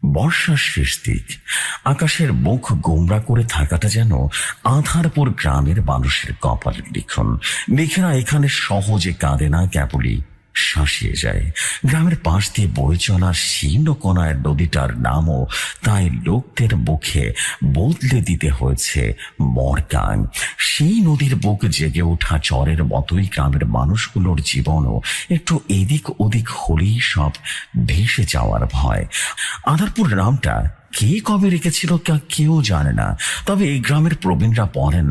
বর্ষার শেষ দিক, আকাশের মুখ গোমরা করে থাকাটা যেন আধারপুর গ্রামের মানুষের কপালের লিখন। মেঘেরা এখানে সহজে কাঁদে না, কেবলই শাসিয়ে যায়। গ্রামের পাশ দিয়ে বয়ে চলা শীর্ণকোনার নদীটার নামও তাই লোকদের মুখে বদলে দিতে হয়েছে মরকান। সেই নদীর বুক জেগে ওঠা চরের মতোই গ্রামের মানুষগুলোর জীবনও একটু এদিক ওদিক হলেই সব ভেসে যাওয়ার ভয়। আধারপুর নামটা কে কবে রেখেছিল কেউ জানে না, তবে এই গ্রামের প্রবীণরা বলেন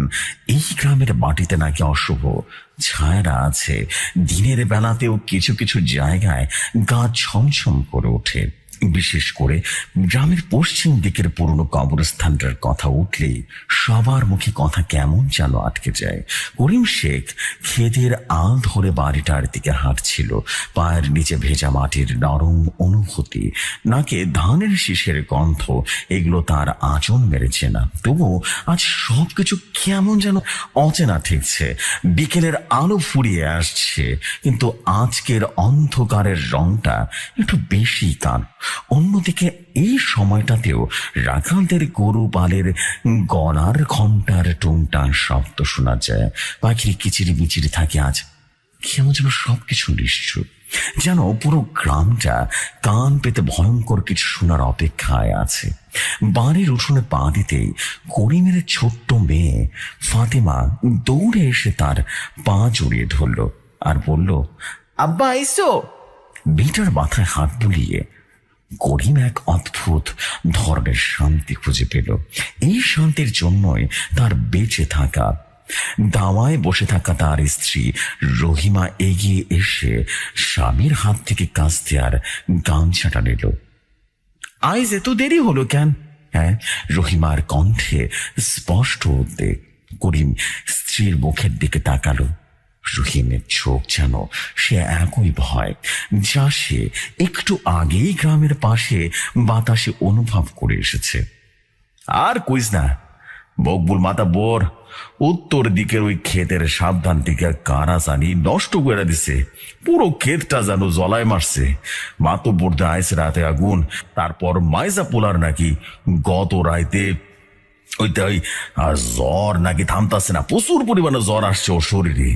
এই গ্রামের মাটিতে নাকি অশুভ ছায়ারা আছে। দিনের বেলাতেও কিছু কিছু জায়গায় গা ছমছম করে ওঠে। বিশেষ করে গ্রামের পশ্চিম দিকের পুরনো কবরস্থানটার কথা উঠলেই সবার মুখে কথা কেমন যেন আটকে যায়। করিম শেখ ক্ষেতের আল ধরে বাড়িটার দিকে হাঁটছিল। পায়ের নিচে ভেজা মাটির নরম অনুভূতি, নাকে ধানের শীষের গন্ধ, এগুলো তার আঁচল মেরেছে না। তবু আজ সবকিছু কেমন যেন অচেনা ঠেকছে। বিকেলের আলো ফুরিয়ে আসছে, কিন্তু আজকের অন্ধকারের রংটা একটু বেশি কান। অন্যদিকে এই সময়টাতেও রাখালদের গরু পালের গলার ঘন্টার টুংটাং শব্দ শোনা যায়। পাখির কিচিরি মিচিরি থাকে আজ কেমন যেন সবকিছু নিশ্চুপ, যেন পুরো গ্রামটা কান পেতে ভয়ঙ্কর কিছু শোনার অপেক্ষায় আছে। বাড়ির উঠোনে পা দিতেই করিমের ছোট্ট মেয়ে ফাতেমা দৌড়ে এসে তার পা জড়িয়ে ধরল আর বলল, আব্বা আইসো। মেয়েটার মাথায় হাত বুলিয়ে করিম এক অদ্ভুত ধরনের শান্তি খুঁজে পেল। এই শান্তির জন্যই তার বেঁচে থাকা। দাওয়ায় বসে থাকা তার স্ত্রী রহিমা এগিয়ে এসে স্বামীর হাত থেকে কাস্তে আর গামছাটা নিল। আইজ এত দেরি হলো কেন? হ্যাঁ, রহিমার কণ্ঠে স্পষ্ট উদ্বেগ। করিম স্ত্রীর মুখের দিকে তাকালো। রহিমের চোখ যেন সে একই ভয় যা সে একটু আগেই গ্রামের পাশে বাতাসে অনুভব করে এসেছে। আর কইস না, বকবুল মাতা বোর উত্তর দিকের ওই ক্ষেতের সাবধান থেকে কারা জানি নষ্ট করে দিছে। পুরো ক্ষেতটা যেন জলায় মারছে। মাতব্বর আইস রাতে আগুন, তারপর মাইজা পোলার নাকি গত রাইতে ওই জ্বর নাকি থামতাছে না, প্রচুর পরিমাণে জ্বর আসছে ওর শরীরে।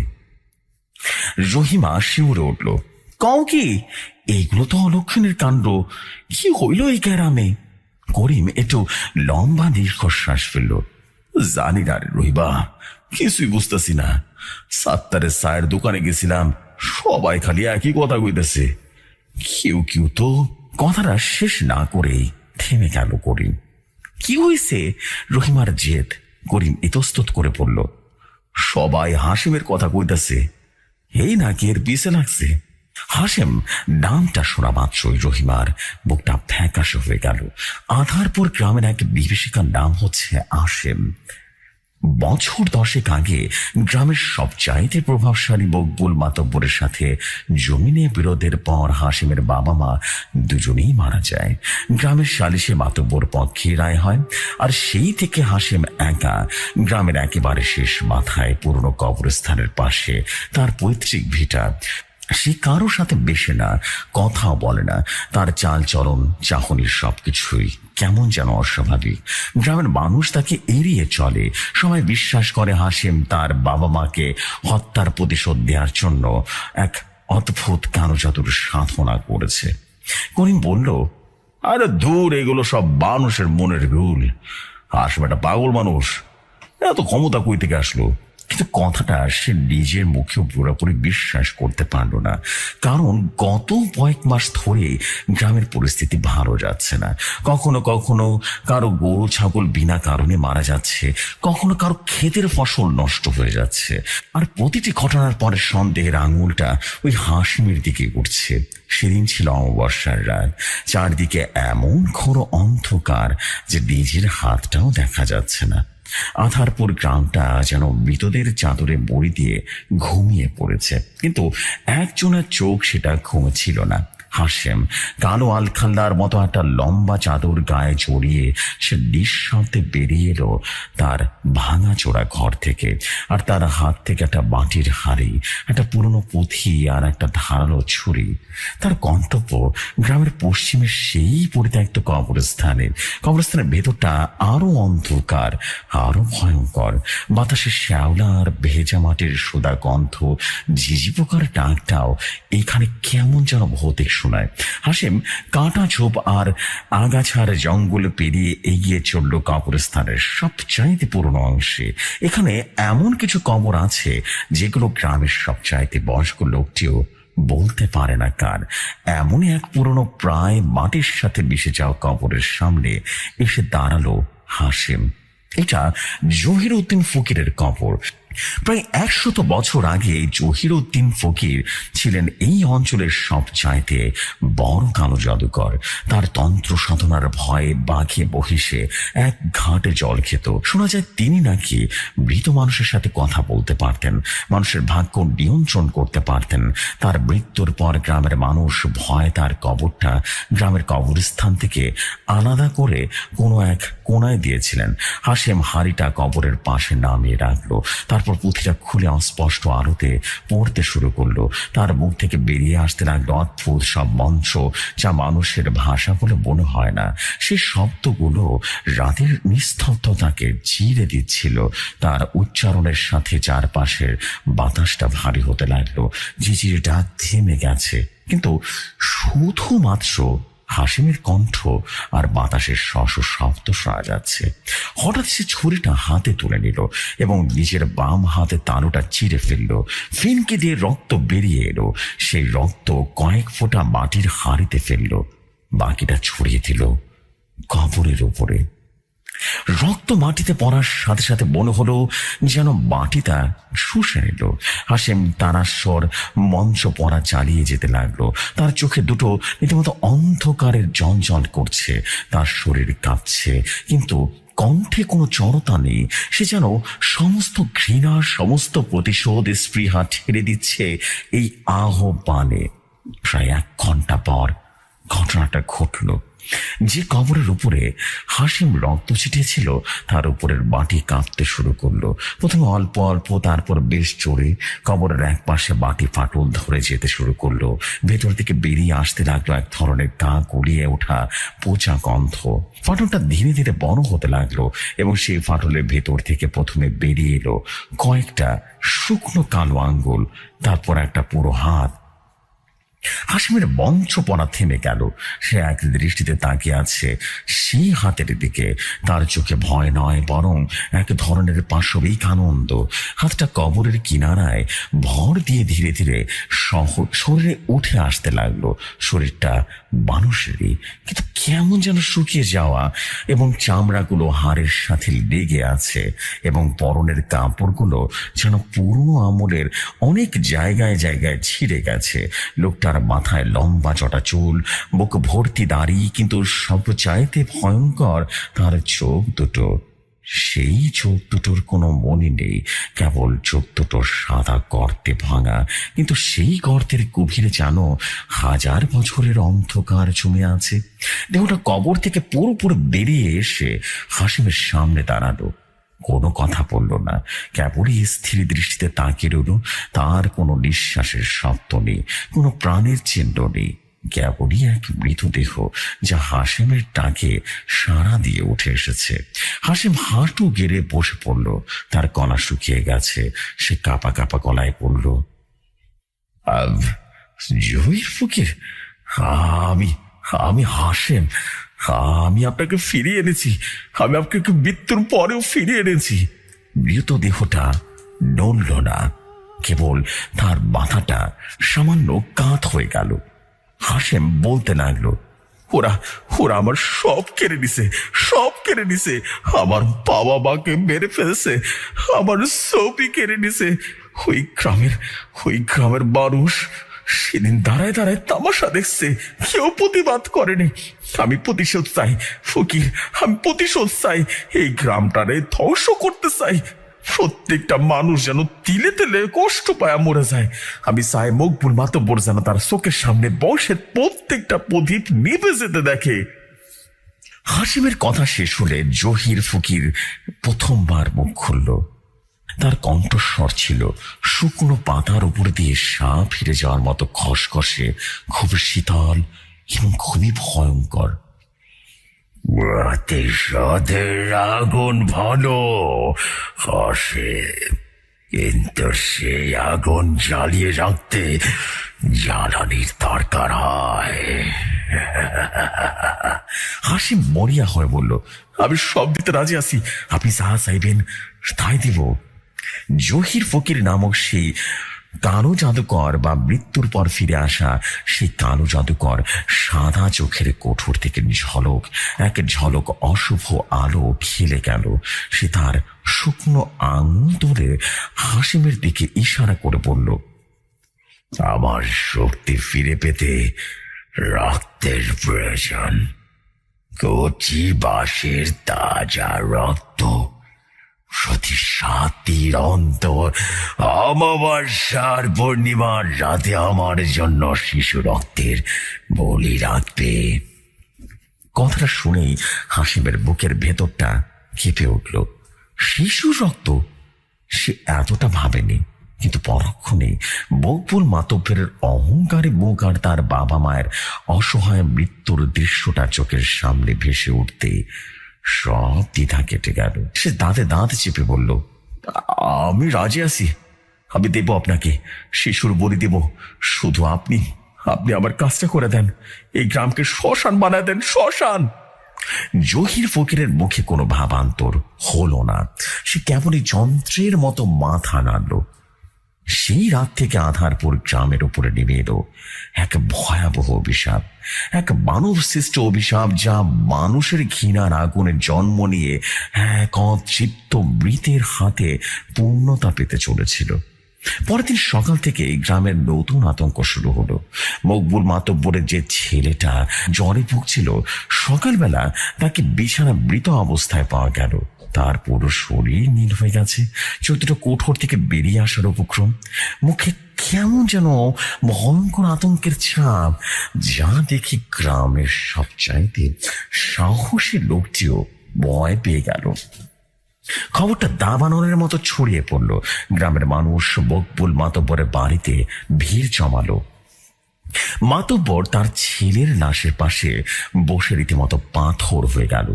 রহিমা শিউরে উঠল। কও কি? এইগুলো তো অলক্ষণের কাণ্ড। কি হইল এই গ্রামে? করিম একটু লম্বা দীর্ঘশ্বাস ফেলল। জানি না রে রহিবা, কিছুই বুঝতেছি না। সাত্তারের চায়ের দোকানে গেছিলাম, সবাই খালি একই কথা কইতেছে। কেউ কেউ তো কথাটা শেষ না করেই থেমে গেল করিম। কি হয়েছে? রহিমার জেদ। করিম ইতস্তত করে পড়ল। সবাই হাসিমের কথা কইতেছে, এই নাকি এর পিছে লাগছে। হাসেম নামটা শোনা মাত্রই রহিমার বুকটা ফ্যাকাশে হয়ে গেল। আধারপুর গ্রামের এক বিভীষিকার নাম হচ্ছে আসেম। বছর 10 আগে গ্রামের সবচাইতে প্রভাবশালী মকবুল মাতব্বরের সাথে জমিনে বিরোধের পর হাসিমের বাবা মা দুজনেই মারা যায়। গ্রামের সালিশে মাতব্বর পক্ষে রায় হয়, আর সেই থেকে হাসিম একা গ্রামের একেবারে শেষ মাথায় পুরনো কবরস্থানের পাশে তার পৈতৃক ভিটা। সে কারো সাথে বেশে না, কথাও বলে না। তার চাল চলন চাহনির সবকিছুই কেমন যেন অস্বাভাবিক। গ্রামের মানুষ তাকে এড়িয়ে চলে। সবাই বিশ্বাস করে হাসিম তার বাবা মাকে হত্যার প্রতিশোধ দেওয়ার জন্য এক অদ্ভুত কারুজাদুর সাধনা করেছে। করিম বলল, আরে দূর, এগুলো সব মানুষের মনের ভুল। হাসিম একটা পাগল মানুষ, এত ক্ষমতা কই থেকে আসলো? কিন্তু কথাটা সে নিজের মুখেও পুরোপুরি বিশ্বাস করতে পারল না, কারণ গত কয়েক মাস ধরে গ্রামের পরিস্থিতি ভালো যাচ্ছে না। কখনো কখনো কারো গরু ছাগল বিনা কারণে মারা যাচ্ছে, কখনো কারো ক্ষেতের ফসল নষ্ট হয়ে যাচ্ছে, আর প্রতিটি ঘটনার পরে সন্দেহের আঙুলটা ওই হাসিমের দিকে উঠছে। সেদিন ছিল অমাবস্যার রাত। চারদিকে এমন ঘোর অন্ধকার যে নিজের হাতটাও দেখা যাচ্ছে না। আধারপুর গ্রামটা যেন মৃতদের চাদরে বড়ি দিয়ে ঘুমিয়ে পড়েছে, কিন্তু একজনের চোখ সেটা ঘুমেছিল না। হাসেম কালো আলখাল্লার মতো একটা লম্বা চাদর গায়ে জড়িয়ে সে নিঃশব্দে বেরিয়ে এলো তার ভাঙাচোরা ঘর থেকে। আর তার হাত থেকে একটা মাটির হাড়ি, একটা পুরনো পুঁথি আর একটা ধারালো ছুরি। তার গন্তব্য গ্রামের পশ্চিমের সেই পরিত্যক্ত কবরস্থানের ভেতরটা আরো অন্ধকার, আরো ভয়ঙ্কর। বাতাসে শ্যাওলা আর ভেজা মাটির সোদা গন্ধ, ঝিঝি পোকার ডাকটাও এখানে কেমন যেন ভৌতিক শোনায়। হাসেম কাঁটা ঝোপ আর আগাছার জঙ্গল পেরিয়ে এগিয়ে চলল কবরস্থানের সবচাইতে পুরনো অংশে। এখানে এমন কিছু কবর আছে যেগুলো গ্রামের সবচাইতে বয়স্ক লোকটিও বলতে পারে না কার। এমনই এক পুরনো প্রায় মাটির সাথে মিশে যাওয়া কবরের সামনে এসে দাঁড়ালো হাসেম। এটা জহিরউদ্দিন ফকিরের কবর। প্রায় 100 বছর আগে জহিরউদ্দিন ফকির ছিলেন এই অঞ্চলের সবচাইতে বড় কালো জাদুকর। তার তন্ত্র সাধনার ভয়ে বাঘে বহিসে এক ঘাটে জল খেত। শোনা যায় তিনি নাকি মৃত মানুষের সাথে কথা বলতে পারতেন, মানুষের ভাগ্য নিয়ন্ত্রণ করতে পারতেন। তার মৃত্যুর পর গ্রামের মানুষ ভয় তার কবরটা গ্রামের কবরস্থান থেকে আলাদা করে কোনো এক কোনায় দিয়েছিলেন। হাসেম হাড়িটা কবরের পাশে নামিয়ে রাখলো। তারপর পুঁথিটা খুলে অস্পষ্ট আলোতে পড়তে শুরু করলো। তার মুখ থেকে বেরিয়ে আসতে লাগলো অদ্ভুত সব মন্ত্র, যা মানুষের ভাষা বলে মনে হয় না। সে শব্দগুলো রাতের নিস্তব্ধতাকে চিরে দিচ্ছিল। তার উচ্চারণের সাথে চারপাশের বাতাসটা ভারী হতে লাগলো। ঝিঝিরিটা থেমে গেছে, কিন্তু শুধুমাত্র হাসিমের কণ্ঠ আর বাতাসের শশ শব্দ শোনা যাচ্ছে। হঠাৎ সে ছুরিটা হাতে তুলে নিল এবং নিজের বাম হাতে তালুটা চিরে ফেলল। ফিনকে দিয়ে রক্ত বেরিয়ে এলো। সেই রক্ত কয়েক ফোঁটা মাটির হাঁড়িতে ফেলল, বাকিটা ছড়িয়ে দিল কবরের উপরে। রক্ত মাটিতে পড়ার সাথে সাথে মনে হলো যেন মাটিটা শুষে নিল। হাসেম তারাস্বর মঞ্চ পড়া চালিয়ে যেতে লাগলো। তার চোখে দুটো রীতিমতো অন্ধকারের জঞ্জল করছে, তার শরীর কাঁপছে, কিন্তু কণ্ঠে কোনো জড়তা নেই। সে যেন সমস্ত ঘৃণা, সমস্ত প্রতিশোধ স্পৃহা ছেড়ে দিচ্ছে এই আহ্বানে। প্রায় 1 ঘন্টা পর ঘটনাটা ঘটল। যে কবরের উপরে হাসিম রক্ত ছিটিয়েছিল তার উপরের মাটি কাঁপতে শুরু করলো। প্রথমে অল্প অল্প, তারপর বেশ জোরে। কবরের এক পাশে মাটি ফাটল ধরে যেতে শুরু করলো। ভেতর থেকে বেরিয়ে আসতে লাগলো এক ধরনের গা গড়িয়ে ওঠা পচা গন্ধ। ফাটলটা ধীরে ধীরে বড় হতে লাগলো এবং সেই ফাটলের ভেতর থেকে প্রথমে বেরিয়ে এলো কয়েকটা শুকনো কালো আঙ্গুল, তারপর একটা পুরো হাত। হাসিমের মঞ্চপনা থেমে গেল। সে এক দৃষ্টিতে তাকিয়ে আছে সেই হাতের দিকে। তার চোখে ভয় নয়, বরং এক ধরনের পাশবিক আনন্দ। হাতটা কবরের কিনারায় ভর দিয়ে ধীরে ধীরে শরীরে উঠে আসতে লাগলো। শরীরটা মানুষেরই, কিন্তু কেমন যেন শুকিয়ে যাওয়া, এবং চামড়াগুলো হাড়ের সাথে লেগে আছে, এবং পরনের কাপড়গুলো যেন পুরনো আমলের অনেক জায়গায় জায়গায় ছিঁড়ে গেছে। লোকটার মাথায় লম্বা চটা চুল, বুক ভর্তি দাড়ি, কিন্তু সবচাইতে ভয়ঙ্কর তার চোখ দুটো। সেই চোখ দুটোর কোনো মনি নেই, কেবল চোখ দুটো সাদা গর্তে ভাঙা, কিন্তু সেই গর্তের গভীরে যেন 1000 বছরের অন্ধকার জমে আছে। দেহটা কবর থেকে পুরোপুরি বেরিয়ে এসে হাসিমের সামনে দাঁড়ালো। কোনো কথা বলল না, কেবলই স্থির দৃষ্টিতে তাকিয়ে রইল। তার কোনো নিঃশ্বাসের শব্দ নেই, কোনো প্রাণের চিহ্ন নেই, কেবলই এক মৃতদেহ যা হাসিমের ডাকে সাড়া দিয়ে উঠে এসেছে। হাসিম হাঁটু গেড়ে বসে পড়ল। তার গলা শুকিয়ে গেছে। সে কাঁপা কাঁপা গলায় বলল, জহির ফকির, আমি হাসেম। আমি আপনাকে ফিরিয়ে এনেছি। আমি আপনাকে মৃত্যুর পরেও ফিরিয়ে এনেছি। মৃতদেহটা নড়ল না, কেবল তার মাথাটা সামান্য কাত হয়ে গেল। হাসেম বলতে লাগলো, ওরা আমার সব কেড়ে নিছে, সব কেড়ে নিছে। আমার বাবা মাকে মেরে ফেলছে, আমার সবই কেড়ে নিছে। ওই গ্রামের মানুষ সেদিন দাঁড়ায় দাঁড়ায় তামাশা দেখছে, কেউ প্রতিবাদ করেনি। আমি প্রতিশোধ চাই ফকির, আমি প্রতিশোধ চাই। এই গ্রামটারে ধ্বংস করতে চাই। প্রত্যেকটা মানুষ যেন তিলে তিলে কষ্ট পায়া মরে যায়। আমি চাই মকবুল মাতব্বর যেন তার চোখের সামনে বংশের প্রত্যেকটা প্রদীপ নিভে যেতে দেখে। হাসিমের কথা শেষ হলে জহির ফকির প্রথমবার মুখ খুলল। তার কণ্ঠস্বর ছিল শুকনো পাতার উপর দিয়ে সাপ ফিরে যাওয়ার মতো খসখসে, খুব শীতল এবং খুবই ভয়ঙ্কর। প্রতিশোধের আগুন ভালো হাসে, কিন্তু সেই আগুন জ্বালিয়ে রাখতে জ্বালানির দরকার হয়। হাসি মরিয়া হয়ে বলল, আমি সব দিতে রাজি আছি, আপনি যা চাইবেন তাই দিব। জহির ফকির নামক সেই কালো জাদুকর বা মৃত্যুর পর ফিরে আসা সেই কালো জাদুকর সাদা চোখের কোঠর থেকে এক ঝলক অশুভ আলো খেলে গেল। সে তার শুকনো আঙুল ধরে হাসিমের দিকে ইশারা করে বলল, আমার শক্তি ফিরে পেতে রক্তের প্রয়োজন। কচি বাঁশের তাজা রক্ত প্রতি 7টি অন্তর অমাবস্যার পূর্ণিমার রাতে আমার জন্য শিশু রক্তের বলি রাখবে। কথাটা শুনেই হাসিমের বুকের ভেতরটা কেঁপে উঠল। শিশু রক্ত! সে এতটা ভাবেনি, কিন্তু পরক্ষণে মকবুল মাতব্বরের অহংকারী মুখ আর তার বাবা মায়ের অসহায় মৃত্যুর দৃশ্যটা চোখের সামনে ভেসে উঠতে সব দ্বিধা কেটে গেল। সে দাঁতে দাঁত চেপে বলল, আমি রাজি আছি, আমি দেব আপনাকে শিশুর বলি দেব, শুধু আপনি আমার কাজটা করে দেন, এই গ্রামকে শ্মশান বানায় দেন, শ্মশান। জহির ফকিরের মুখে কোনো ভাবান্তর হলো না। সে কেবলই যন্ত্রের মতো মাথা নাড়ল। সেই রাত থেকে আধারপুর গ্রামের উপরে নেমে এলো এক ভয়াবহ অভিশাপ, এক মানব সৃষ্ট অভিশাপ, যা মানুষের ঘৃণার আগুনের জন্ম নিয়ে এক অতৃপ্ত মৃতের হাতে পূর্ণতা পেতে চলেছিল। পরের দিন সকাল থেকে গ্রামের নতুন আতঙ্ক শুরু হলো। মকবুল মাতব্বরের যে ছেলেটা জ্বরে ভুগছিল, সকালবেলা তাকে বিছানা মৃত অবস্থায় পাওয়া গেল। তার পুরো শরীর নীল হয়ে গেছে, চরিত্র কোঠর থেকে বেরিয়ে আসার উপক্রম, মুখে কেমন যেন ভয়ঙ্কর আতঙ্কের ছাপ, যা দেখি গ্রামের সবচাইতে সাহসী লোকটিও ভয় পেয়ে গেল। খবরটা দাবানলের মতো ছড়িয়ে পড়ল। গ্রামের মানুষ মকবুল মাতব্বরের বাড়িতে ভিড় জমালো। মাতব্বর তার ছেলের লাশের পাশে বসে রীতিমতো পাথর হয়ে গেল।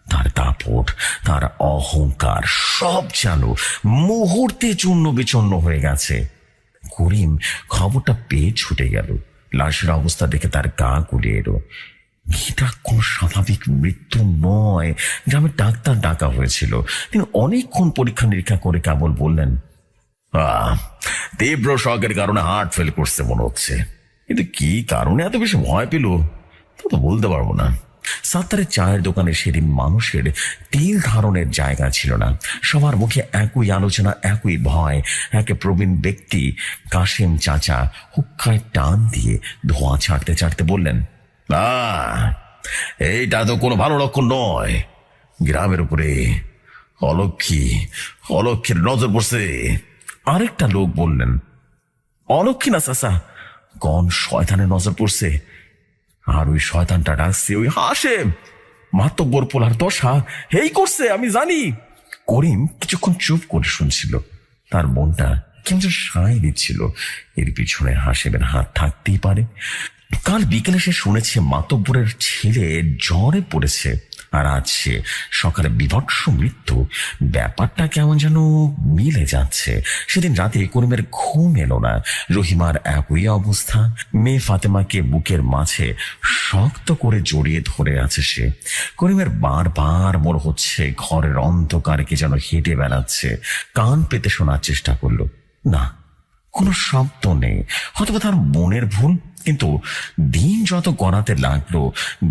তার দাপট, তার অহংকার সব যেন মুহূর্তে চূর্ণ বিচূর্ণ হয়ে গেছে। করিম খবরটা পেয়ে ছুটে গেল। লাশের অবস্থা দেখে তার গা গুলিয়ে এলো। এটা কোন স্বাভাবিক মৃত্যু নয়। গ্রামের ডাক্তার ডাকা হয়েছিল। তিনি অনেকক্ষণ পরীক্ষা নিরীক্ষা করে কেবল বললেন, তীব্র শকের কারণে হার্ট ফেল করছে মনে হচ্ছে, কিন্তু কি কারণে এত বেশি ভয় পেল তা তো বলতে পারবো না। সাত্তারের চায়ের দোকানে সেদিন মানুষের তিল ধারণের জায়গা ছিল না। সবার মুখে একই আলোচনা, একই ভয়। এক প্রবীণ ব্যক্তি কাশেম চাচা হুক্কায় টান দিয়ে ধোঁয়া ছাড়তে ছাড়তে বললেন, এইটা তো কোনো ভালো লক্ষণ নয়। গ্রামের উপরে অলক্ষীর নজর পড়ছে। আরেকটা লোক বললেন, অলক্ষী না চাচা, কোন শয়তানের নজর পড়ছে, আর ওই শয়তানটা ডাকছে ওই হাসেম। মাতব্বর পোলার দশা এই করছে, আমি জানি। করিম কিছুক্ষণ চুপ করে শুনছিল। তার মনটা কেমন সায় দিচ্ছিল, এর পিছনে হাসেমের হাত থাকতেই পারে। কাল বিকেলে সে শুনেছে মাতব্বরের ছেলে জ্বরে পড়েছে, আর আজ সে সকালে বিভৎস মৃত্যু। ব্যাপারটা কেমন যেন মিলে যাচ্ছে। সেদিন রাতে করিমের ঘুম এলো না। রহিমার একই অবস্থা। মেয়ে ফাতেমাকে বুকের মাঝে শক্ত করে জড়িয়ে ধরে আছে সে। করিমের বারবার মনে হচ্ছে ঘরের অন্ধকারে কে যেন হেঁটে বেড়াচ্ছে। কান পেতে শোনার চেষ্টা করলো, না, কোনো শব্দ নেই। হয়তো তার মনের ভুল। কিন্তু দিন যত গড়াতে লাগলো,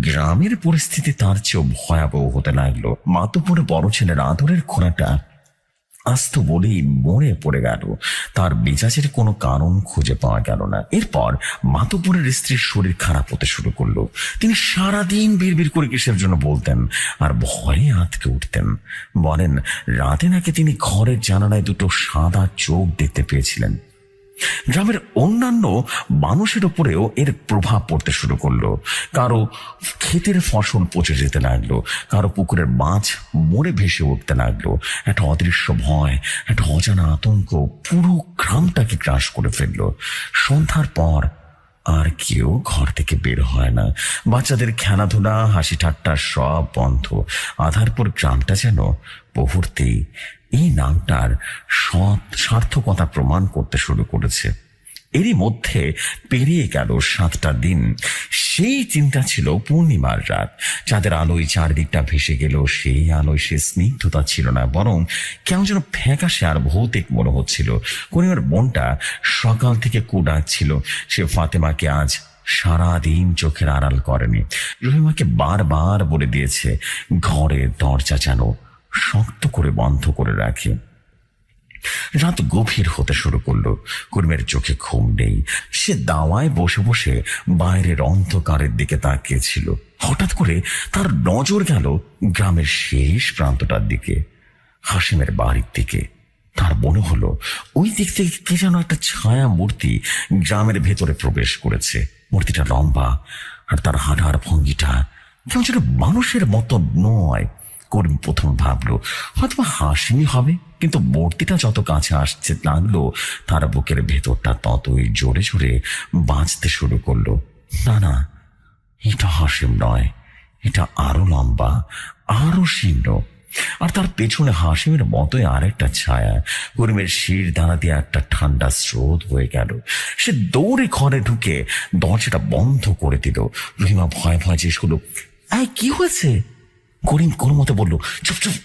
গ্রামের পরিস্থিতি তার চেয়েও ভয়াবহ হতে লাগলো। মাতব্বরের বড় ছেলের আদরের খোরাটা আস্ত বলেই মরে পড়ে গেল। তার মেজাজের কোনো কারণ খুঁজে পাওয়া গেল না। এরপর মাতব্বরের স্ত্রীর শরীর খারাপ হতে শুরু করলো। তিনি সারাদিন বিড়বিড় করে কিসের জন্য বলতেন আর ভয়ে আঁতকে উঠতেন। বলেন রাতে নাকি তিনি ঘরের জানালায় দুটো সাদা চোখ দেখতে পেয়েছিলেন। গ্রামের অন্যান্য মানুষের উপরেও এর প্রভাব পড়তে শুরু করলো। কারো ক্ষেতের ফসল পচে যেতে লাগলো, কারো পুকুরের মাছ মরে ভেসে উঠতে লাগলো। একটা অদৃশ্য ভয়, একটা অজানা আতঙ্ক পুরো গ্রামটাকে গ্রাস করে ফেললো। সন্ধ্যার পর আর কেউ ঘর থেকে বের হয় না। বাচ্চাদের খেলাধুলা, হাসি ঠাট্টা সব বন্ধ। আধার পর গ্রামটা যেন মুহূর্তেই এই নামটার সার্থকতা প্রমাণ করতে শুরু করেছে। এরই মধ্যে পেরিয়ে গেল 7টা দিন। সেই চিন্তা ছিল পূর্ণিমার রাত। চাঁদের আলোয় চারদিকটা ভেসে গেল। সেই আলোয় সে স্নিগ্ধতা ছিল না, বরং কেমন যেন ফ্যাকাশে আর ভৌতিক মনে হচ্ছিল। করিমের মনটা সকাল থেকে ডাকছিল। সে ফাতেমাকে আজ সারাদিন চোখের আড়াল করেনি। রহিমাকে বারবার বলে দিয়েছে ঘরের দরজা যেন শক্ত করে বন্ধ করে রাখে। রাত গভীর হতে শুরু করলো। করিমের চোখে ঘুম নেই। সে দাওয়ায় বসে বসে বাইরের অন্ধকারের দিকে তাকিয়েছিল। হঠাৎ করে তার নজর গেল গ্রামের শেষ প্রান্তটার দিকে, হাসিমের বাড়ির দিকে। তার মনে হলো ওই দিক থেকে কে যেন একটা ছায়া মূর্তি গ্রামের ভেতরে প্রবেশ করেছে। মূর্তিটা লম্বা, আর তার হাঁটার ভঙ্গিটা কেমন যেন মানুষের মতো নয়। করিম প্রথম ভাবলো হয়তো হাসিমই হবে, কিন্তু মূর্তিটা যত কাছে আসছে লাগলো তার বুকের ভেতরটা ততই জোরে জোরে বাঁচতে শুরু করলো। না না, এটা হাসিম নয়, এটা আরো লম্বা, আরো শীর্ণ। আর তার পেছনে হাসিমের মতোই আরেকটা ছায়া। করিমের শির দানা দিয়ে একটা ঠান্ডা স্রোত হয়ে গেল। সে দৌড়ে ঘরে ঢুকে দরজাটা বন্ধ করে দিল। রহিমা ভয় ভয় জিজ্ঞেস করলো, কি হয়েছে? করিম কোনো মতে বলল, চুপ চুপ,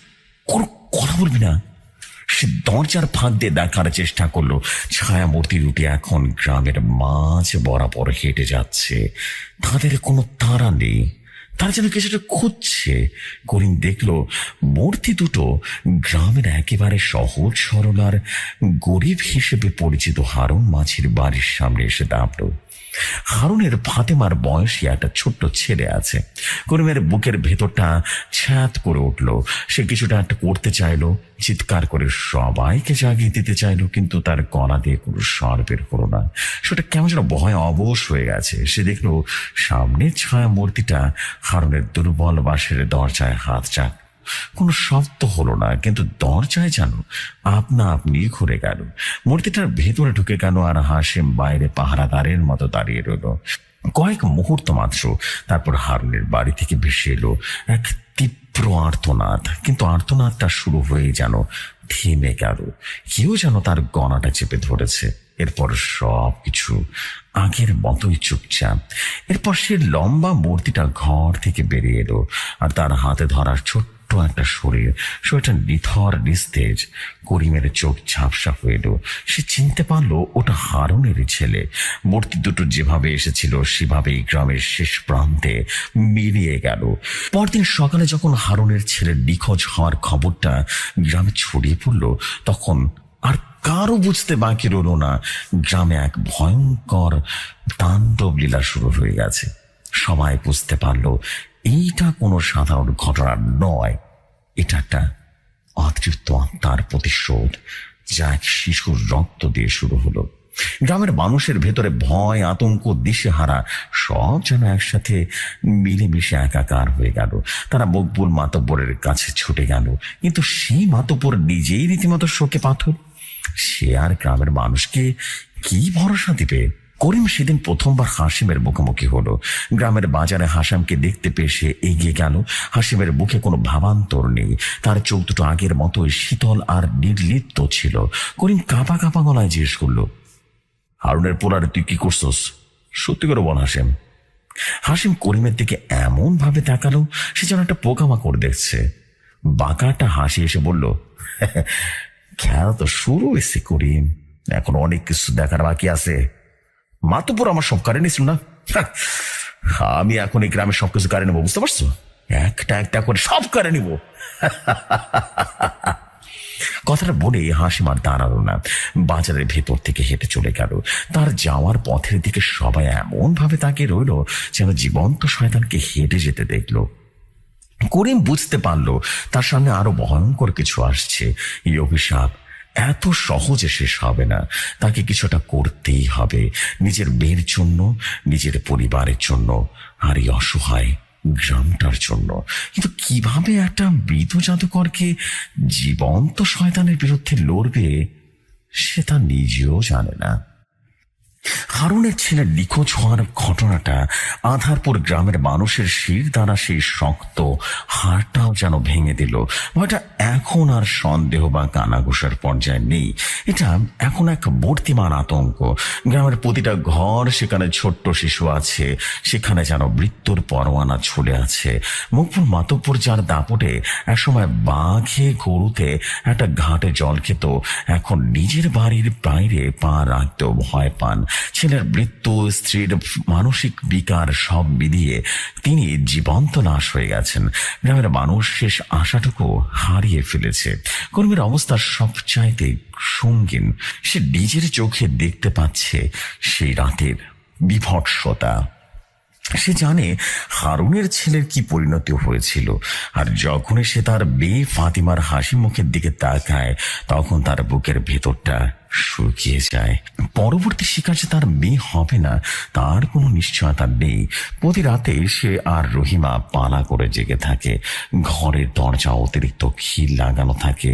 কোনো কথা বলবি না। সে দরজার ফাঁক দিয়ে দেখার চেষ্টা করলো ছায়া মূর্তি দুটি এখন গ্রামের মাঝ বরাবর হেঁটে যাচ্ছে। তাদের কোনো তাড়া নেই, তারা যেন কিছুটা খুঁজছে। করিম দেখলো মূর্তি দুটো গ্রামের একেবারে সহজ সরল আর গরিব হিসেবে পরিচিত হারুন মাঝির বাড়ির সামনে এসে দাঁড়ালো। হারুনের ফাতেমার বয়সী একটা ছোট্ট ছেলে আছে। করিমের বুকের ভেতরটা ছ্যাঁত করে উঠলো। সে কিছুটা একটা করতে চাইলো, চিৎকার করে সবাইকে জাগিয়ে দিতে চাইলো, কিন্তু তার গলা দিয়ে কোনো স্বর বের হলো না। সেটা কেমন যেন ভয় অবশ হয়ে গেছে। সে দেখলো সামনের ছায়া মূর্তিটা হারুনের দুর্বল বাঁশের দরজায় হাত চাক। কোনো শব্দ হলো না, কিন্তু দরজায় যেন আপনা আপনি ঘুরে গেল। মূর্তিটার ভেতরে ঢুকে গেল, আর হাসিম বাইরে পাহারাদারের মতো দাঁড়িয়ে রইল। কয়েক মুহূর্ত মাত্র, তারপর হারুনের বাড়ি থেকে ভেসে এলো এক তীব্র আর্তনাদ। কিন্তু আর্তনাদটা শুরু হয়ে যেন থেমে গেল। কেউ যেন তার গলাটা চেপে ধরেছে। এরপর সব কিছু আগের মতোই চুপচাপ। এরপর সে লম্বা মূর্তিটা ঘর থেকে বেরিয়ে এলো, আর তার হাতে ধরা ছোট্ট একটা শরীরটা নিথর নিস্তেজ। করিমের চোখ ঝাপসা হয়ে এলো। সে চিনতে পারলো ওটা হারুনেরই ছেলে। মূর্তি দুটো যেভাবে এসেছিল সেভাবেই গ্রামের শেষ প্রান্তে মিলিয়ে গেল। পরদিন সকালে যখন হারুনের ছেলের নিখোঁজ হওয়ার খবরটা গ্রামে ছড়িয়ে পড়লো, তখন আর কারো বুঝতে বাকি রইল না গ্রামে এক ভয়ঙ্কর তাণ্ডব লীলা শুরু হয়ে গেছে। সবাই বুঝতে পারলো এইটা কোনো সাধারণ ঘটনা নয়, এটা একটা অতৃপ্ত আত্মার প্রতিশোধ, যা এক শিশুর রক্ত দিয়ে শুরু হলো। গ্রামের মানুষের ভেতরে ভয়, আতঙ্ক, দিশেহারা সব যেন একসাথে মিলেমিশে একাকার হয়ে গেল। তারা মকবুল মাতব্বরের কাছে ছুটে গেল, কিন্তু সেই মাতব্বর নিজেই রীতিমতো শোকে পাথর। সে আর গ্রামের মানুষকে কি ভরসা দিবে? করিম সেদিন প্রথমবার হাসিমের মুখোমুখি হলো। গ্রামের বাজারে হাসিমকে দেখতে পেয়ে সে এগিয়ে গেল। হাসিমের মুখে কোনো ভাবান্তর নেই, তার চোখ দুটো আগের মতোই শীতল আর নির্লিপ্ত ছিল। করিম কাঁপা কাঁপা গলায় জিজ্ঞেস করলো, হারুনের পোলারে তুই কি করছস? সত্যি করে বল হাসিম। হাসিম করিমের দিকে এমন ভাবে তাকালো সে যেন একটা পোকামাকড় দেখছে। বাঁকা একটা হাসি এসে বলল, খেলা তো শুরু হয়েছে করিম, এখন অনেক কিছু দেখার বাকি আছে। মাতব্বর আমার সব কারে নিছিল না, আমি এখন এই গ্রামের সবকিছু কারে নেবো, বুঝতে পারছো? একটা একটা করে সব কারে নিব। কথাটা বলে হাসিম আর দাঁড়ালো না, বাজারের ভেতর থেকে হেঁটে চলে গেল। তার যাওয়ার পথের দিকে সবাই এমন ভাবে তাকিয়ে রইল যেন জীবন্ত শয়তানকে হেঁটে যেতে দেখলো। করিম বুঝতে পারলো তার সামনে আরো ভয়ঙ্কর কিছু আসছে। এই অভিশাপ এত সহজে শেষ হবে না, তাকে কিছুটা করতেই হবে, নিজের মেয়ের জন্য, নিজের পরিবারের জন্য, আর এই অসহায় গ্রামটার জন্য। কিন্তু কিভাবে একটা মৃত জাদুকরকে জীবন্ত শয়তানের বিরুদ্ধে লড়বে সে তা নিজেও জানে না। হারুনের ছেলে নিখোঁজ হওয়ার ঘটনাটা আধারপুর গ্রামের মানুষের শির দ্বারা সেই শক্ত হাড়টাও যেন ভেঙে দিল। ভয়টা এখন আর সন্দেহ বা কানাঘুষার পর্যায়ে নেই, এটা এখন এক বর্তিমান আতঙ্ক। গ্রামের প্রতিটা ঘর, সেখানে ছোট্ট শিশু আছে, সেখানে যেন মৃত্যুর পরোয়ানা ঝুলে আছে। মকবুল মাতব্বর যার দাপটে একসময় বাঘে গরুতে একটা ঘাটে জল খেত, এখন নিজের বাড়ির বাইরে পা রাখতেও ভয় পান। ছেলের মৃত্যু, স্ত্রীর মানসিক বিকার সব মিলিয়ে তিনি জীবন্ত লাশ হয়ে গেছেন। গ্রামের মানুষ শেষ আশাটুকু হারিয়ে ফেলেছে। কর্মীর অবস্থা সবচাইতে সঙ্গীন। সে নিজের চোখে দেখতে পাচ্ছে সেই রাতের বিভৎসতা। সে জানে হারুনের ছেলের কি পরিণতি হয়েছিল, আর যখনই সে তার মেয়ে ফাতিমার হাসি মুখের দিকে তাকায় তখন তার বুকের ভেতরটা শুকিয়ে যায়। পরবর্তী শিকার যে তার মেয়ে হবে না তার কোনো নিশ্চয়তা নেই। প্রতি রাতে সে আর রহিমা পালা করে জেগে থাকে। ঘরের দরজা অতিরিক্ত খিল লাগানো থাকে,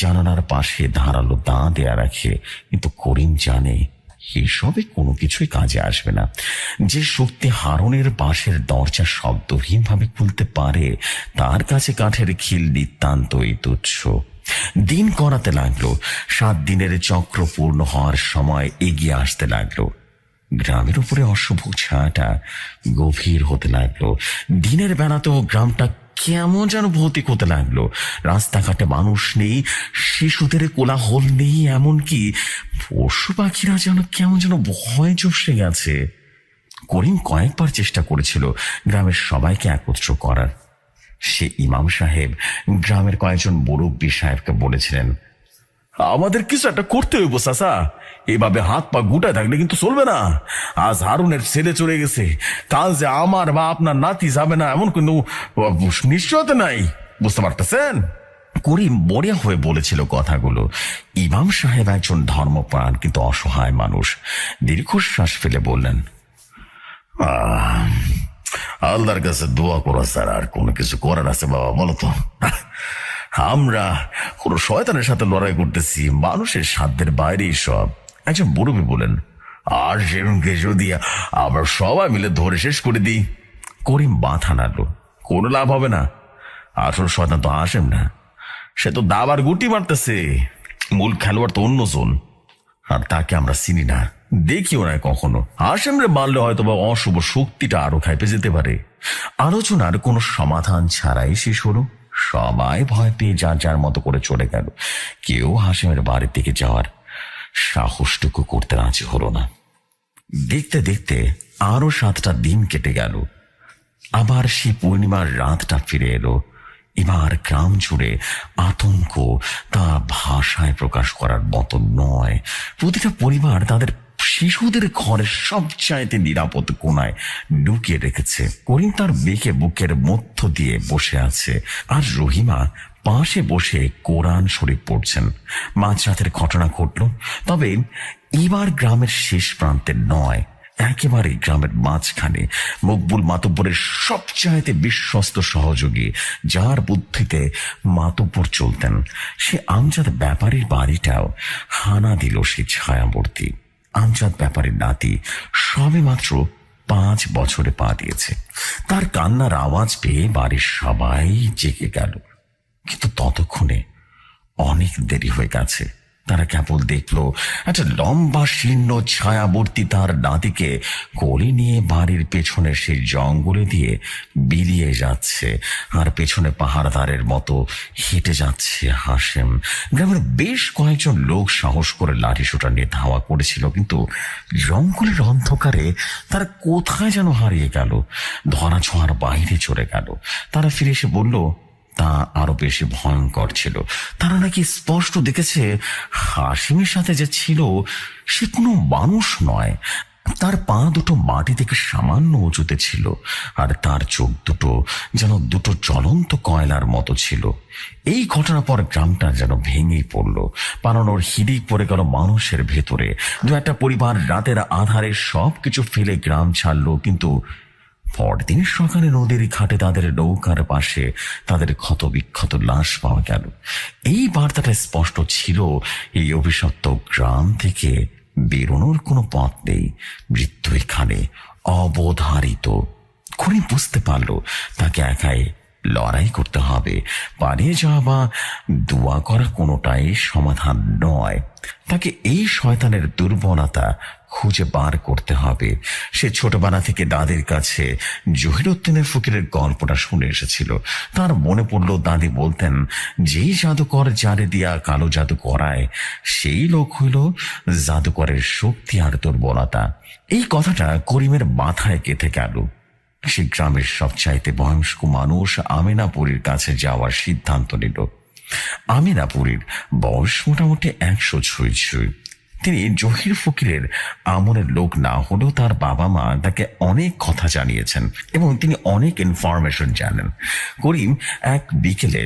জানালার পাশে ধারালো দা দেয়া রাখে, কিন্তু করিম জানে এসবে কোনো কিছুই কাজে আসবে না। যে শক্তি হারুনের পাশের দরজা শব্দহীন ভাবে খুলতে পারে তার কাছে কাঠের খিল নিতান্তই তুচ্ছ। দিন গড়াতে লাগলো, 7 দিনের চক্র পূর্ণ হওয়ার সময় এগিয়ে আসতে লাগলো। গ্রামের উপরে অশুভ ছায়াটা গভীর হতে লাগলো। দিনের বেলাতেও গ্রামটা কেমন যেন ভৌতিক হতে লাগলো। রাস্তাঘাটে মানুষ নেই, শিশুদের কোলাহল নেই, এমনকি পশু পাখিরা যেন কেমন যেন ভয় চষে গেছে। করিম কয়েকবার চেষ্টা করেছিল গ্রামের সবাইকে একত্র করার। সে ইমাম সাহেব, গ্রামের কয়েকজন মুরব্বী সাহেবকে বলেছিলেন, আমাদের কিছু একটা করতে হইব চাচা, এভাবে হাত পা গুটায় থাকলে কিন্তু চলবে না। আজ হারুনের ছেলে চলে গেছে, কাল যে আমার বা আপনার নাতি যাবে না এমন কোনো নিশ্চয়তা নাই, বুঝতে পারতেছেন? করিম মরিয়া হয়ে বলেছিল কথাগুলো। ইমাম সাহেব একজন ধর্মপ্রাণ কিন্তু অসহায় মানুষ। দীর্ঘশ্বাস ফেলে বললেন, আল্লাহর কাছে দোয়া করা স্যার আর কোনো কিছু করার আছে বাবা, বলো তো? আমরা কোন শয়তানের সাথে লড়াই করতেছি, মানুষের সাধ্যের বাইরেই সব। একজন মুরব্বী বলেন, আর সেরকমকে যদি আমরা সবাই মিলে ধরে শেষ করে দিই? করিম মাথা নাড়ল, কোনো লাভ হবে না। আসল শয়তান তো হাসেম না, সে তো দাবার গুটি মারতেছে। মূল খেলোয়াড় তো অন্যজন, আর তাকে আমরা চিনি না, দেখিও না কখনো। হাসেম রে মারলে হয়তো বা অশুভ শক্তিটা আরো খাইপে যেতে পারে। আলোচনার কোনো সমাধান ছাড়াই শেষ হলো। সবাই ভয় পেয়ে যার যার মতো করে চলে গেল। কেউ হাসেমের বাড়ির দিকে যাওয়ার সাহসটুকু করতে রাজি হলো না। দেখতে দেখতে আরো 7টা দিন কেটে গেল। আবার সেই পূর্ণিমার রাতটা ফিরে এলো। এবার গ্রাম জুড়ে আতঙ্ক তা ভাষায় প্রকাশ করার মতো নয়। প্রতিটা পরিবার তাদের শিশুদের ঘরের সবচাইতে নিরাপদ কোনায় ঢুকিয়ে রেখেছে। করিম তার মেয়েকে বুকের মধ্য দিয়ে বসে আছে, আর রহিমা পাশে বসে কোরআন শরীফ পড়ছেন। মাঝরাতের ঘটনা ঘটল, তবে এবার গ্রামের শেষ প্রান্তে নয়, একেবারে গ্রামের মাঝখানে। মকবুল মাতব্বরের সবচাইতে বিশ্বস্ত সহযোগী, যার বুদ্ধিতে মাতব্বর চলতেন, সে আমজাদ ব্যাপারীর বাড়িটাও হানা দিল সে ছায়ামূর্তি। আমজাদ ব্যাপারীর নাতি সবে মাত্র 5 বছরে পা দিয়েছে। তার কান্নার আওয়াজ পেয়ে বাড়ির সবাই জেগে গেল, কিন্তু ততক্ষণে অনেক দেরি হয়ে গেছে। তারা কেবল দেখলো একটা লম্বা শীর্ণ ছায়াবর্তী তার নাতিকে কোলে নিয়ে বাড়ির পেছনে সেই জঙ্গলে দিয়ে বিলিয়ে যাচ্ছে, আর পেছনে পাহাড়দারের মতো হেঁটে যাচ্ছে হাসেম। গ্রামের বেশ কয়েকজন লোক সাহস করে লাঠিসোঁটা নিয়ে ধাওয়া করেছিল, কিন্তু জঙ্গলের অন্ধকারে তারা কোথায় যেন হারিয়ে গেল, ধরা ছোঁয়ার বাইরে চলে গেল। তারা ফিরে এসে বলল, তা আরো বেশি ভয়ঙ্কর ছিল। তারা নাকি স্পষ্ট দেখেছে হাসিমের সাথে যে ছিল সে কোনো মানুষ নয়। তার পা দুটো মাটি থেকে সামান্য উঁচুতে ছিল, আর তার চোখ দুটো যেন দুটো জ্বলন্ত কয়লার মতো ছিল। এই ঘটনার পর গ্রামটা যেন ভেঙেই পড়ল। পালানোর হিড়িক পড়ে গেল মানুষের ভেতরে। দু একটা পরিবার রাতের আধারে সবকিছু ফেলে গ্রাম ছাড়লো, কিন্তু পরদিন সকালে নদীর ঘাটে তাদের নৌকার পাশে তাদের ক্ষত বিক্ষত লাশ পাওয়া গেল। এই বার্তাটা স্পষ্ট ছিল, এই অভিশপ্ত গ্রাম থেকে বেরোনোর কোনো পথ নেই। মৃত্যু এখানে অবধারিত। খুনি বুঝতে পারল তাকে একাই লড়াই করতে হবে। পালিয়ে যাওয়া বা দোয়া করা কোনোটাই সমাধান নয়। তাকে এই শয়তানের দুর্বলতা খুঁজে বার করতে হবে। সে ছোটবেলা থেকে দাদির কাছে জহিরুদ্দিনের ফকিরের গল্পটা শুনে এসেছিল। তার মনে পড়ল দাদি বলতেন, যেই জাদুকর জারে দিয়া কালো জাদু করায় সেই লোক হইল জাদুকরের শক্তি আর দুর্বলতা। এই কথাটা করিমের মাথায় গেঁথে গেল। সে গ্রামের সবচাইতে বয়স্ক মানুষ আমিনাপুরীর কাছে যাওয়ার সিদ্ধান্ত নিল। আমিনাপুরীর বয়স মোটামুটি 100 ছুঁই ছুঁই। তিনি জহির ফকিরের আমলের লোক না হলেও তার বাবা মা তাকে অনেক কথা জানিয়েছেন এবং তিনি অনেক ইনফরমেশন জানেন। করিম এক বিকেলে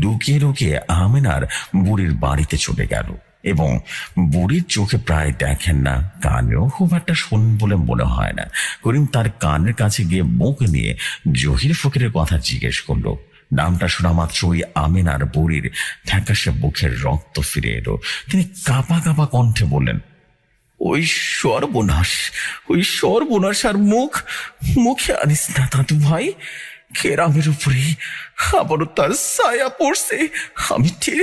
লুকিয়ে লুকিয়ে আমিনার বুড়ির বাড়িতে চলে গেল এবং বুড়ির চোখে প্রায় দেখেন না, কানেও খুব একটা শোনেন বলে মনে হয় না। করিম তার কানের কাছে গিয়ে মুখ নিয়ে জহির ফকিরের কথা জিজ্ঞেস করলো। নামটা শোনা মাত্রই আমিনার বুড়ির ফ্যাকাশে মুখের রক্ত ফিরে এলো। তিনি কাঁপা কাঁপা কণ্ঠে বললেন, ওই সর্বনাশ আর মুখে আনিস না দাদু ভাই। কেরামের উপরে আবারও তার ছায়া পড়ছে। আমি টের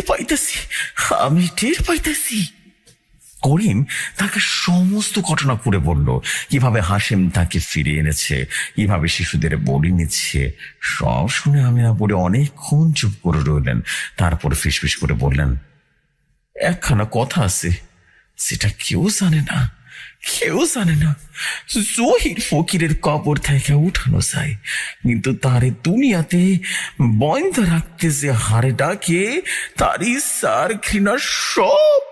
পাইতেছি। করিম তাকে সমস্ত ঘটনা করে বলল, কিভাবে হাসিম তাকে ফিরে এনেছে, কিভাবে শিশুদের বলি নিচ্ছে। সব শুনে আমিনা বলে অনেকক্ষণ চুপ করে রইলেন। তারপর ফিসফিস করে বললেন, একখানা কথা আছে, সেটা কেউ জানে না। জহির ফকিরের কবর থেকে উঠানো যায়, কিন্তু তারে দুনিয়াতে বন্ধ রাখতে যে হারে ডাকে, তার ইচ্ছার ঘৃণা সব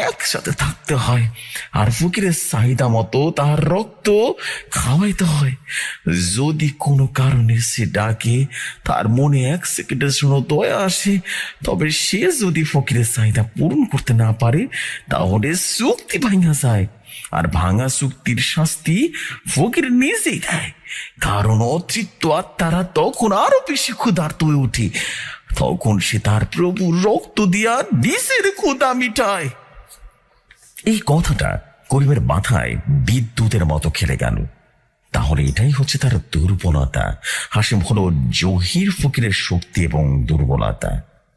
একসাথে থাকতে হয়। আর ফকিরের চাহিদা মতো তার রক্ত খাওয়াইতে হয়। যদি কোনো কারণে সে ডাকে, তার মনে 1 সেকেন্ডের জন্য দয়া আসে, তবে সে যদি ফকিরের চাহিদা পূরণ করতে না পারে, তাহলে চুক্তি ভাঙা যায়। আর ভাঙা চুক্তির শাস্তি ফকির নিজেই দেয়, কারণ অতৃপ্ত আত্মারা তখন আরো বেশি ক্ষুধার্ত হয়ে ওঠে। তখন সে তার প্রভুর রক্ত দিয়া নিজের ক্ষুধা মিটায়। এই কথাটা করিমের মাথায় বিদ্যুতের মতো খেলে গেল। তাহলে এটাই হচ্ছে তার দুর্বলতা। হাসিম হলো জহির ফকিরের শক্তি এবং দুর্বলতা।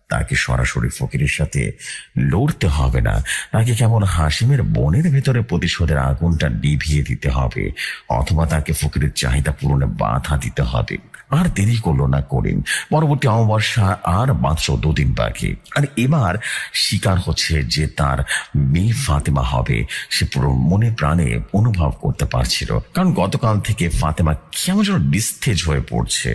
তাকে সরাসরি ফকিরের সাথে লড়তে হবে না, তাকে কেমন হাসিমের বনের ভেতরে প্রতিশোধের আগুনটা নিভিয়ে দিতে হবে, অথবা তাকে ফকিরের চাহিদা পূরণে বাধা দিতে হবে। আর দেরি করলো না করিম। পরবর্তী অমাবস্যা আর মাত্র 2 দিন বাকি। আর এবার শিকার হচ্ছে যে তার মেয়ে ফাতেমা হবে। সে পুরো মনে প্রাণে অনুভব করতে পারছিল, কারণ গতকাল থেকে ফাতেমা কেমন যেন নিস্তেজ হয়ে পড়ছে।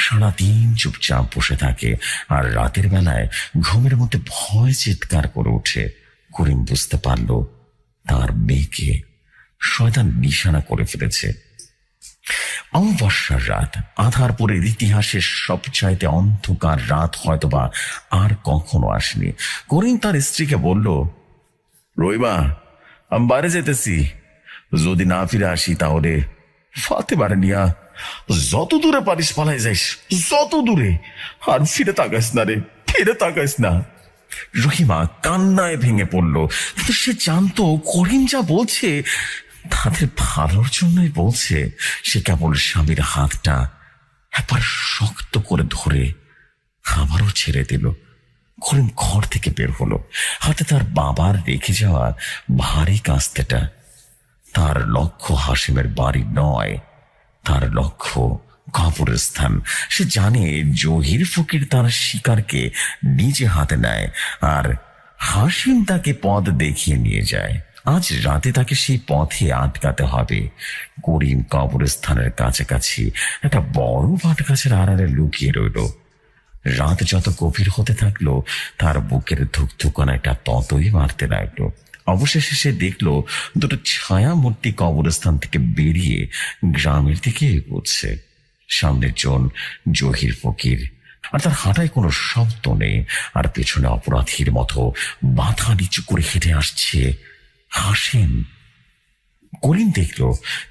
সারাদিন চুপচাপ বসে থাকে আর রাতের বেলায় ঘুমের মধ্যে ভয় চিৎকার করে ওঠে। করিম বুঝতে পারল তার মেয়েকে শয়তান নিশানা করে ফেলেছে। অমাবস্যার রাত, আধারপুরের ইতিহাসের সবচাইতে অন্ধকার রাত হয়তোবা আর কখনো আসেনি। করিম তার স্ত্রীকে বলল, রইমা, আমি বাইরে যেতেছি, যদি না ফিরে আসি তাহলে ফাতেমার নিয়া যত দূরে পারিস পালাই যাইস, যত দূরে, আর ফিরে তাকাইস না। রহিমা কান্নায় ভেঙে পড়ল, কিন্তু সে জানতো করিম যা বলছে তাদের ভালোর জন্যই বলছে। সে কেবল স্বামীর হাতটা একবার শক্ত করে ধরে আবারও ছেড়ে দিল। করিম ঘর থেকে বের হলো, হাতে তার বাবার রেখে যাওয়া ভারী কাস্তেটা। তার লক্ষ্য হাসিমের বাড়ি নয়, তার লক্ষ্য কবরস্থান। সে জানে জহির ফকির তার শিকারকে নিজে হাতে নেয়, আর হাসিম তাকে পথ দেখিয়ে নিয়ে যায়। আজ রাতে তাকে সেই পথে আটকাতে হবে। করিম কবরস্থানের কাছাকাছি একটা বড় বট গাছের আড়ালে লুকিয়ে রইল। রাত যত গভীর হতে থাকলো তার বুকের ধুকধুকানাটা ততই বাড়তে লাগলো। অবশেষে সে দেখলো দুটো ছায়া মূর্তি কবরস্থান থেকে বেরিয়ে গ্রামের দিকে এগোচ্ছে। সামনের জন জহির ফকির, আর তার হাঁটায় কোনো শব্দ নেই, আর পেছনে অপরাধীর মতো মাথা নিচু করে হেঁটে আসছে হাসেম। করিম দেখলো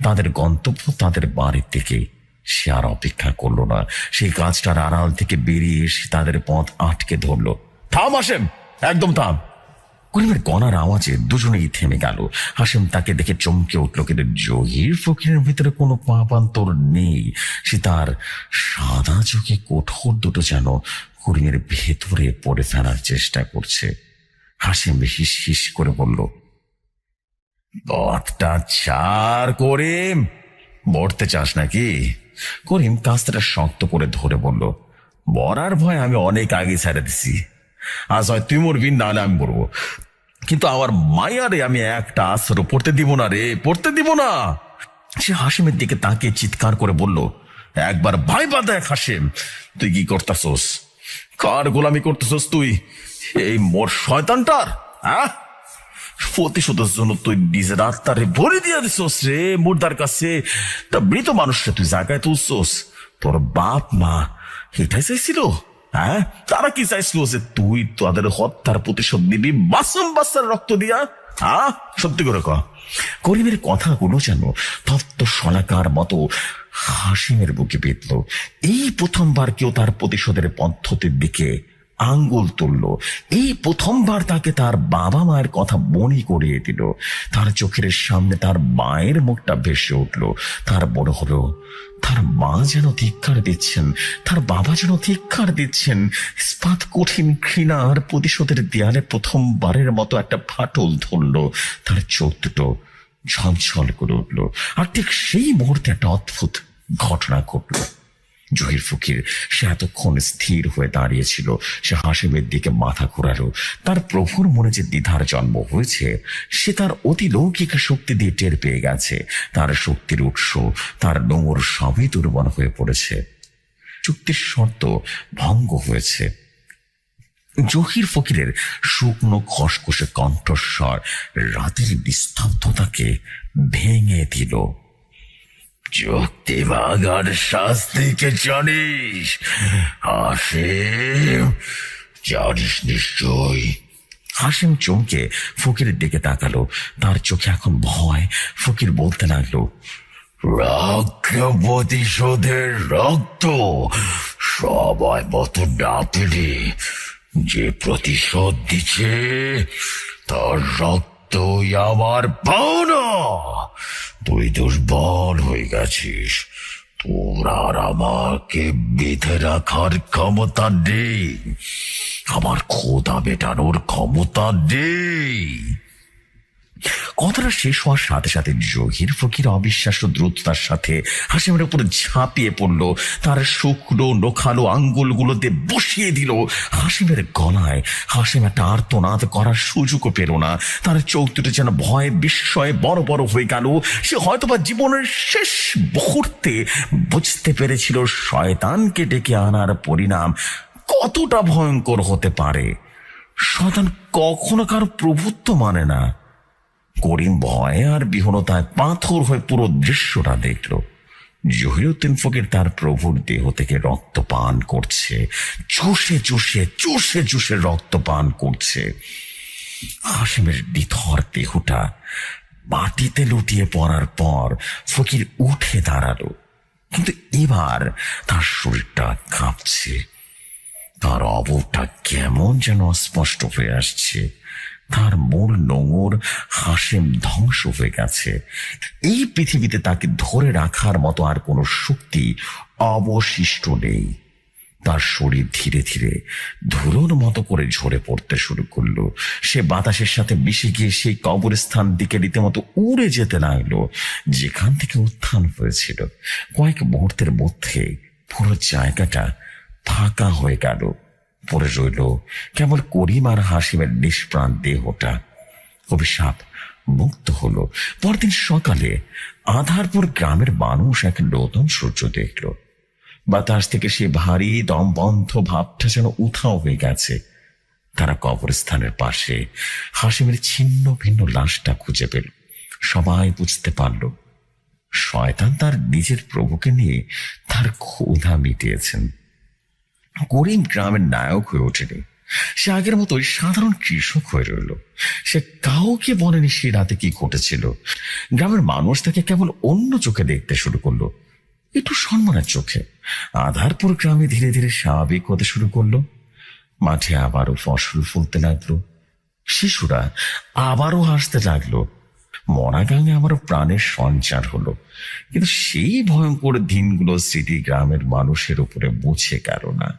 তাদের গন্তব্য তাদের বাড়ির দিকে। সে আর অপেক্ষা করলো না, সেই গাছটার আড়াল থেকে বেরিয়ে এসে তাদের পথ আটকে ধরলো। থাম হাসেম, একদম থাম। করিমের গলার আওয়াজে দুজনেই থেমে গেল। হাসেম তাকে দেখে চমকে উঠল, কিন্তু জহির ফকিরের ভিতরে কোনো পাপান্তর নেই। সে তার সাদা চোখে কঠোর দুটো যেন করিমের ভেতরে পড়ে ফেলার চেষ্টা করছে। হাসেম হিস হিস করে বলল, পথটা ছাড় করিম। মরতে চাস নাকি? করিম কাস্তাটা শক্ত করে ধরে বলল, মরার ভয় আমি অনেক আগে ছেড়ে দিছি। আজ হয় তুই মরবি, নাহলে আমি মরবো, কিন্তু আমার মায়ারে আমি একটা আসরও পড়তে দিব না রে, পড়তে দিব না। সে হাসেমের দিকে তাকিয়ে চিৎকার করে বলল, একবার ভাইবা দেখ হাসেম, তুই কি করতেছস? কার গোলামি করতেছস তুই? এই মোর শয়তানটার প্রতিশোধের জন্য তুই নিজের আত্মারে ভরে দিয়ে দিছস রে মুর্দার কাছে। তা মৃত মানুষরা তুই জায়গায় তুলছস। তোর বাপ মা এটাই চাইছিল? তারা কি চাইছিল যে তুই তাদের হত্যার প্রতিশোধ নিবি মাসুম বাচ্চার রক্ত দিয়া? সত্যি করে কহ। করিমের কথাগুলো যেন তত্ত্ব শলাকার মতো হাসিমের বুকে বিঁধল। এই প্রথমবার কেউ তার প্রতিশোধের পদ্ধতির দিকে আঙ্গুল তুলল। এই প্রথমবার তাকে তার বাবা মায়ের কথা মনে করিয়ে দিল। তার চোখের সামনে তার মায়ের মুখটা ভেসে উঠল। তার বড় হলো, তার মা যেন ধিক্কার দিচ্ছেন, তার বাবা যেন ধিক্কার দিচ্ছেন। ইস্পাত কঠিন ঘৃণার প্রতিশোধের দেয়ালে প্রথমবারের মতো একটা ফাটল ধরল। তার চোখ দুটো ঝলঝল করে উঠল। আর ঠিক সেই মুহূর্তে একটা অদ্ভুত ঘটনা ঘটল। জহির ফকির সে এতক্ষণ স্থির হয়ে দাঁড়িয়েছিল। সে হাসিমের দিকে মাথা ঘোরালো। তার প্রভুর মনে যে দ্বিধার জন্ম হয়েছে সে তার অতিলৌকিক শক্তি দিয়ে টের পেয়ে গেছে। তার শক্তির উৎস, তার নোংর সবই দুর্বল হয়ে পড়েছে। চুক্তির শর্ত ভঙ্গ হয়েছে। জহির ফকিরের শুকনো খসখসে কণ্ঠস্বর রাতের নিস্তব্ধতাকে ভেঙে দিল। চুক্তি ভাঙার শাস্তিকে জানিস হাসেম? জানিস নিশ্চয়। হাসেম চমকে ফকিরের দিকে তাকালো। তার চোখে এখন ভয়। ফকির বলতে লাগলো, প্রতিশোধের রক্ত সবাই মতো না পেলে যে প্রতিশোধ দিচ্ছে তার রক্তই আমার পাওনা। তুই দুর্বল হয়ে গেছিস, তোর আর আমাকে বেঁধে রাখার ক্ষমতা নেই, আমার ক্ষুধা মেটানোর ক্ষমতা নেই। কথাটা শেষ হওয়ার সাথে সাথে জহির ফকির অবিশ্বাস্য দ্রুততার সাথে হাসিমের উপরে ঝাঁপিয়ে পড়ল। তার শুকনো নোখালো আঙ্গুলগুলোতে বসিয়ে দিল হাসিমের গলায়। হাসিম একটা আর্তনাদ করার সুযোগও পেল না। তার চোখ দুটো যেন ভয়ে বিস্ময়ে বড় বড় হয়ে গেল। সে হয়তোবা জীবনের শেষ মুহূর্তে বুঝতে পেরেছিল শয়তানকে ডেকে আনার পরিণাম কতটা ভয়ঙ্কর হতে পারে। শয়তান কখনো কারো প্রভুত্ব মানে না। করিম ভয়ে আর বিহনতায় পাথর হয়ে পুরো দৃশ্যটা দেখল। জহিরুদ্দিন ফকির তার প্রভুর দেহ থেকে রক্ত পান করছে, চুষে চুষে চুষে চুষে রক্ত পান করছে। হাসিমের নিথর দেহটা মাটিতে লুটিয়ে পড়ার পর ফকির উঠে দাঁড়ালো, কিন্তু এবার তার শরীরটা কাঁপছে। তার অবয়বটা কেমন যেন অস্পষ্ট হয়ে আসছে। তার মূল নোংর হাসেম ধ্বংস হয়ে গেছে। এই পৃথিবীতে তাকে ধরে রাখার মতো আর কোনো শক্তি অবশিষ্ট নেই। তার শরীর ধীরে ধীরে ধুলোর মতো করে ঝরে পড়তে শুরু করলো। সে বাতাসের সাথে মিশে গিয়ে সেই কবরস্থান দিকে রীতিমতো উড়ে যেতে লাগলো, যেখান থেকে উত্থান হয়েছিল। কয়েক মুহূর্তের মধ্যে পুরো জায়গাটা ফাঁকা হয়ে গেল। পড়ে রইল কেবল করিম আর হাসিমের নিষ্প্রাণ দেহটা। অভিশাপ মুক্ত হলো। পরদিন সকালে আধারপুর গ্রামের মানুষ এক নতুন সূর্য দেখল। বাতাস থেকে সে ভারী দমবন্ধ ভাবটা যেন উধাও হয়ে গেছে। তারা কবরস্থানের পাশে হাসিমের ছিন্ন ভিন্ন লাশটা খুঁজে পেল। সবাই বুঝতে পারল শয়তান তার নিজের প্রভুকে নিয়ে তার ক্ষুধা মিটিয়েছেন। করিম গ্রামের নায়ক হয়ে ওঠেনি, সে আগের মতোই সাধারণ কৃষক হয়ে রইল। সে কাউকে বলেনি সে রাতে কি ঘটেছিল। গ্রামের মানুষ তাকে কেবল অন্য চোখে দেখতে শুরু করলো, একটু সম্মানের চোখে। আধারপুর গ্রামে ধীরে ধীরে স্বাভাবিক হতে শুরু করলো। মাঠে আবারও ফসল ফলতে লাগলো, শিশুরা আবারও হাসতে লাগলো, মরা গাঙে আবারও প্রাণের সঞ্চার হলো। কিন্তু সেই ভয়ঙ্কর দিনগুলো স্মৃতি গ্রামের মানুষের উপরে মুছে গেল না।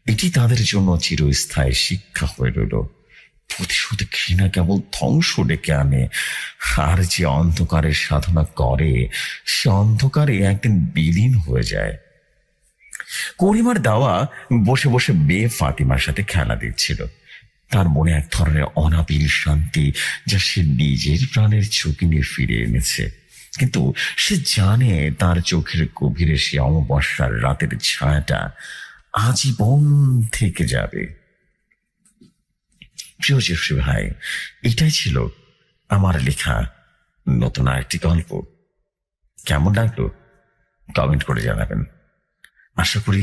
এটি তাদের জন্য চিরস্থায়ী শিক্ষা হয়ে রইল। প্রতিশোধ ঘৃণা কেবল ধ্বংস ডেকে আনে, আর যে অন্ধকারের সাধনা করে সে অন্ধকারে একদিন বিলীন হয়ে যায়। করিমার দাওয়া বসে বসে মেয়ে ফাতিমার সাথে খেলা দিচ্ছিল। তার মনে এক ধরনের অনাবিল শান্তি, যা সে নিজের প্রাণের ঝুঁকি নিয়ে ফিরে এনেছে। কিন্তু সে জানে তার চোখের গভীরে সে অমাবস্যার রাতের ছায়াটা আজীবন থেকে যাবে। প্রিয় জেফরি ভাই, এটাই ছিল আমার লেখা নতুন আরেকটি গল্প। কেমন লাগলো কমেন্ট করে জানাবেন। আশা করি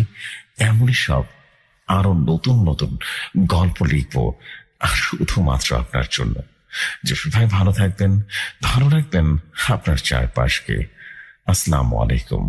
এমনই সব আরো নতুন নতুন গল্প লিখবো, আর শুধুমাত্র আপনার জন্য। জেফরি ভাই ভালো থাকবেন, ভালো রাখবেন আপনার চারপাশকে। আসসালামু আলাইকুম।